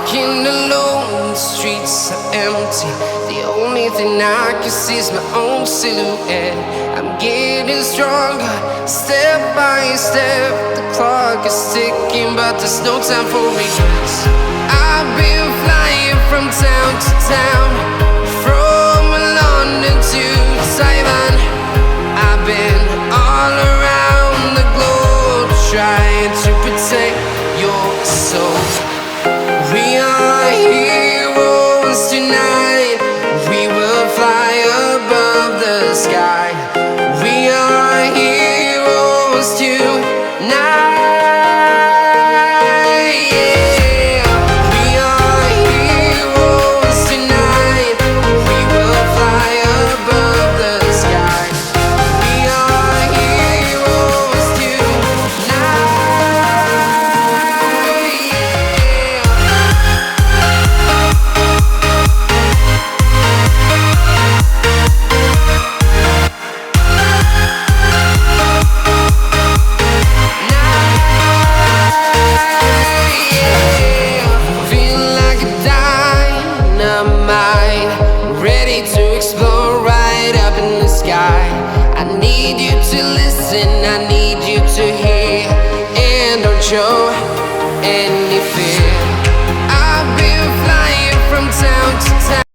Walking alone, the streets are empty. The only thing I can see is my own silhouette. I'm getting stronger, step by step. The clock is ticking, but there's no time for regrets. I've been flying from town to town, from London to Taiwan. I've been all around the globe, trying to protect your soul. We are heroes tonight. We will fly above the sky. We are heroes tonight. Yeah. We are heroes tonight. We will fly above the sky. We are heroes tonight. Ready to explore right up in the sky. I need you to listen, I need you to hear, and don't show any fear. I've been flying from town to town.